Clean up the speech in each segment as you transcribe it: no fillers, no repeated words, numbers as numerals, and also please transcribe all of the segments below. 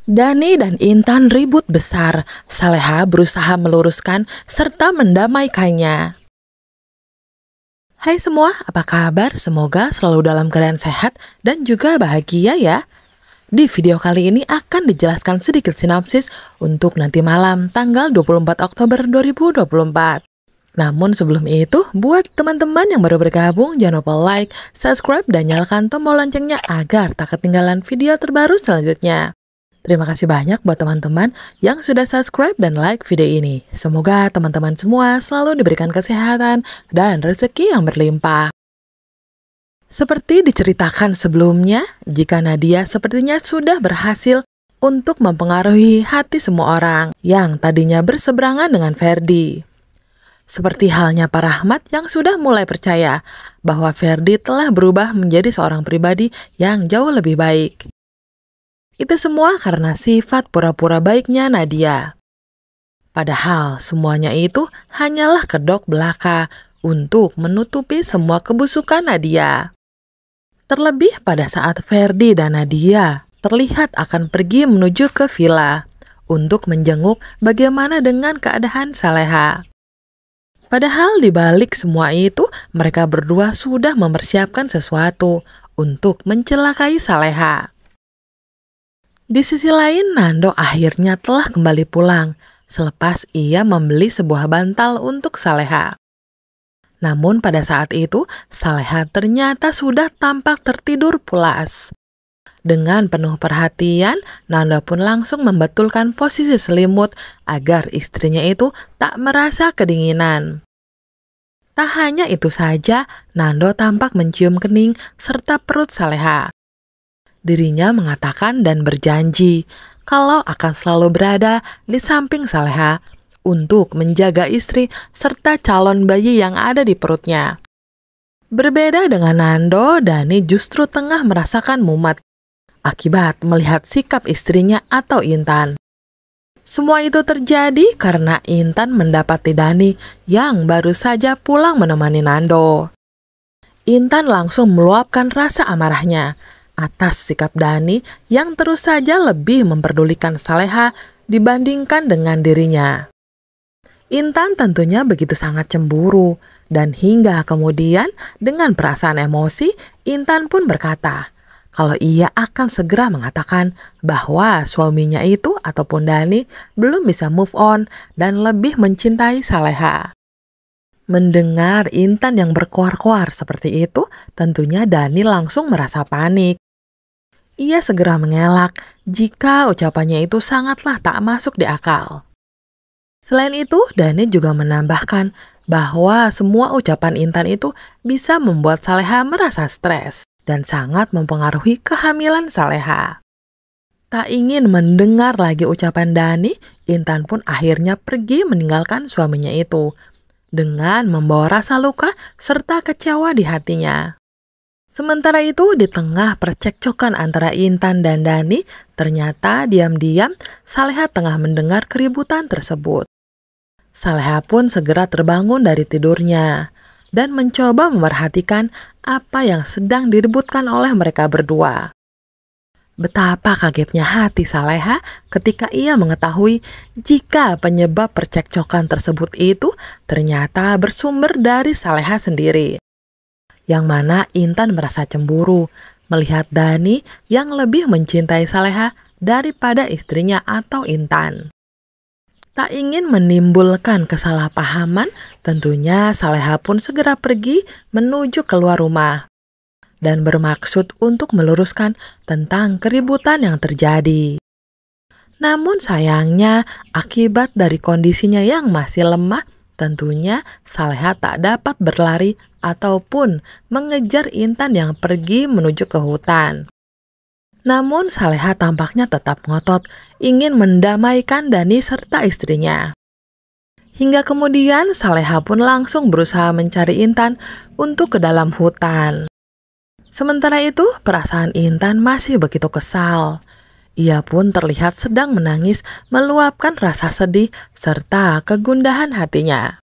Dani dan Intan ribut besar. Saleha berusaha meluruskan serta mendamaikannya. Hai semua, apa kabar? Semoga selalu dalam keadaan sehat dan juga bahagia ya. Di video kali ini akan dijelaskan sedikit sinopsis untuk nanti malam tanggal 24 Oktober 2024. Namun sebelum itu, buat teman-teman yang baru bergabung, jangan lupa like, subscribe, dan nyalakan tombol loncengnya agar tak ketinggalan video terbaru selanjutnya. Terima kasih banyak buat teman-teman yang sudah subscribe dan like video ini. Semoga teman-teman semua selalu diberikan kesehatan dan rezeki yang berlimpah. Seperti diceritakan sebelumnya, jika Nadia sepertinya sudah berhasil untuk mempengaruhi hati semua orang yang tadinya berseberangan dengan Ferdi. Seperti halnya Pak Rahmat yang sudah mulai percaya bahwa Ferdi telah berubah menjadi seorang pribadi yang jauh lebih baik. Itu semua karena sifat pura-pura baiknya Nadia. Padahal semuanya itu hanyalah kedok belaka untuk menutupi semua kebusukan Nadia. Terlebih pada saat Ferdi dan Nadia terlihat akan pergi menuju ke villa untuk menjenguk bagaimana dengan keadaan Saleha. Padahal di balik semua itu mereka berdua sudah mempersiapkan sesuatu untuk mencelakai Saleha. Di sisi lain, Nando akhirnya telah kembali pulang selepas ia membeli sebuah bantal untuk Saleha. Namun pada saat itu, Saleha ternyata sudah tampak tertidur pulas. Dengan penuh perhatian, Nando pun langsung membetulkan posisi selimut agar istrinya itu tak merasa kedinginan. Tak hanya itu saja, Nando tampak mencium kening serta perut Saleha. Dirinya mengatakan dan berjanji kalau akan selalu berada di samping Saleha untuk menjaga istri serta calon bayi yang ada di perutnya. Berbeda dengan Nando, Dani justru tengah merasakan mumet akibat melihat sikap istrinya atau Intan. Semua itu terjadi karena Intan mendapati Dani yang baru saja pulang menemani Nando. Intan langsung meluapkan rasa amarahnya atas sikap Dani yang terus saja lebih memperdulikan Saleha dibandingkan dengan dirinya. Intan tentunya begitu sangat cemburu, dan hingga kemudian dengan perasaan emosi, Intan pun berkata kalau ia akan segera mengatakan bahwa suaminya itu ataupun Dani belum bisa move on dan lebih mencintai Saleha. Mendengar Intan yang berkoar-koar seperti itu, tentunya Dani langsung merasa panik. Ia segera mengelak jika ucapannya itu sangatlah tak masuk di akal. Selain itu, Dani juga menambahkan bahwa semua ucapan Intan itu bisa membuat Saleha merasa stres dan sangat mempengaruhi kehamilan Saleha. Tak ingin mendengar lagi ucapan Dani, Intan pun akhirnya pergi meninggalkan suaminya itu dengan membawa rasa luka serta kecewa di hatinya. Sementara itu, di tengah percekcokan antara Intan dan Dani, ternyata diam-diam Saleha tengah mendengar keributan tersebut. Saleha pun segera terbangun dari tidurnya dan mencoba memperhatikan apa yang sedang direbutkan oleh mereka berdua. Betapa kagetnya hati Saleha ketika ia mengetahui jika penyebab percekcokan tersebut itu ternyata bersumber dari Saleha sendiri. Yang mana Intan merasa cemburu melihat Dani yang lebih mencintai Saleha daripada istrinya atau Intan. Tak ingin menimbulkan kesalahpahaman, tentunya Saleha pun segera pergi menuju keluar rumah dan bermaksud untuk meluruskan tentang keributan yang terjadi. Namun sayangnya, akibat dari kondisinya yang masih lemah, tentunya Saleha tak dapat berlari ataupun mengejar Intan yang pergi menuju ke hutan. Namun Saleha tampaknya tetap ngotot ingin mendamaikan Dani serta istrinya. Hingga kemudian Saleha pun langsung berusaha mencari Intan untuk ke dalam hutan. Sementara itu perasaan Intan masih begitu kesal. Ia pun terlihat sedang menangis meluapkan rasa sedih serta kegundahan hatinya.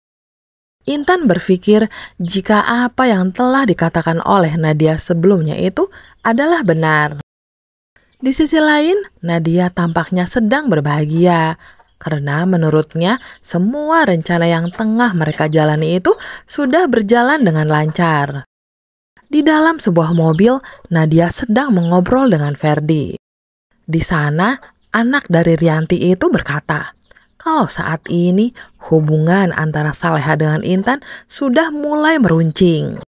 Intan berpikir jika apa yang telah dikatakan oleh Nadia sebelumnya itu adalah benar. Di sisi lain, Nadia tampaknya sedang berbahagia karena menurutnya semua rencana yang tengah mereka jalani itu sudah berjalan dengan lancar. Di dalam sebuah mobil, Nadia sedang mengobrol dengan Ferdi. Di sana, anak dari Rianti itu berkata, kalau saat ini hubungan antara Saleha dengan Intan sudah mulai meruncing.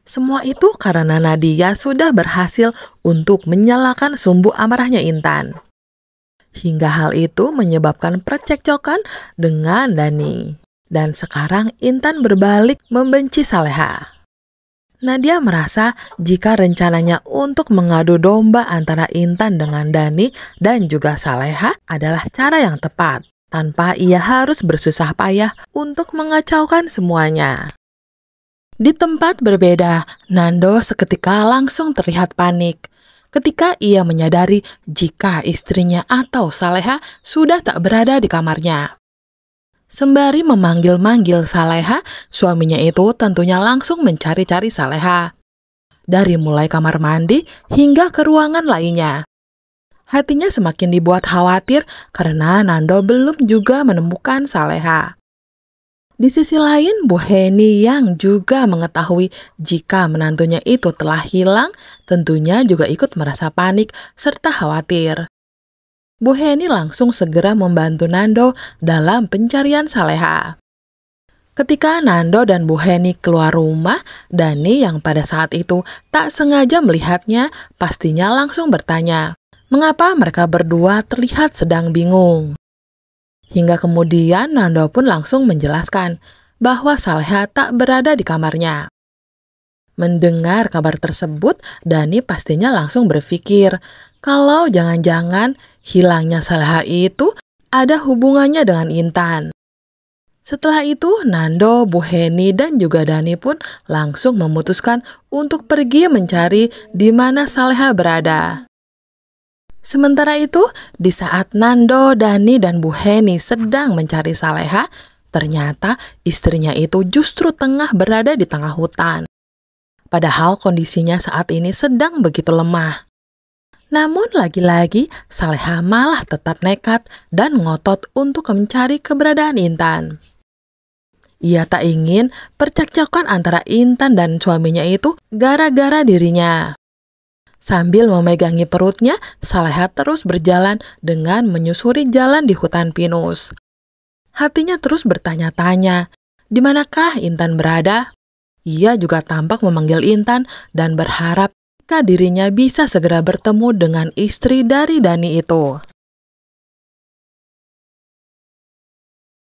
Semua itu karena Nadia sudah berhasil untuk menyalakan sumbu amarahnya Intan. Hingga hal itu menyebabkan percekcokan dengan Dani. Dan sekarang Intan berbalik membenci Saleha. Nadia merasa jika rencananya untuk mengadu domba antara Intan dengan Dani dan juga Saleha adalah cara yang tepat, tanpa ia harus bersusah payah untuk mengacaukan semuanya. Di tempat berbeda, Nando seketika langsung terlihat panik ketika ia menyadari jika istrinya atau Saleha sudah tak berada di kamarnya. Sembari memanggil-manggil Saleha, suaminya itu tentunya langsung mencari-cari Saleha. Dari mulai kamar mandi hingga ke ruangan lainnya. Hatinya semakin dibuat khawatir karena Nando belum juga menemukan Saleha. Di sisi lain, Bu Heni yang juga mengetahui jika menantunya itu telah hilang, tentunya juga ikut merasa panik serta khawatir. Bu Heni langsung segera membantu Nando dalam pencarian Saleha. Ketika Nando dan Bu Heni keluar rumah, Dani yang pada saat itu tak sengaja melihatnya pastinya langsung bertanya, mengapa mereka berdua terlihat sedang bingung. Hingga kemudian Nando pun langsung menjelaskan bahwa Saleha tak berada di kamarnya. Mendengar kabar tersebut, Dani pastinya langsung berpikir kalau jangan-jangan hilangnya Saleha itu ada hubungannya dengan Intan. Setelah itu, Nando, Bu Heni, dan juga Dani pun langsung memutuskan untuk pergi mencari di mana Saleha berada. Sementara itu, di saat Nando, Dani, dan Bu Heni sedang mencari Saleha, ternyata istrinya itu justru tengah berada di tengah hutan. Padahal kondisinya saat ini sedang begitu lemah. Namun lagi-lagi Saleha malah tetap nekat dan ngotot untuk mencari keberadaan Intan. Ia tak ingin percekcokan antara Intan dan suaminya itu gara-gara dirinya. Sambil memegangi perutnya, Saleha terus berjalan dengan menyusuri jalan di hutan pinus. Hatinya terus bertanya-tanya, di manakah Intan berada? Ia juga tampak memanggil Intan dan berharap jika dirinya bisa segera bertemu dengan istri dari Dani itu.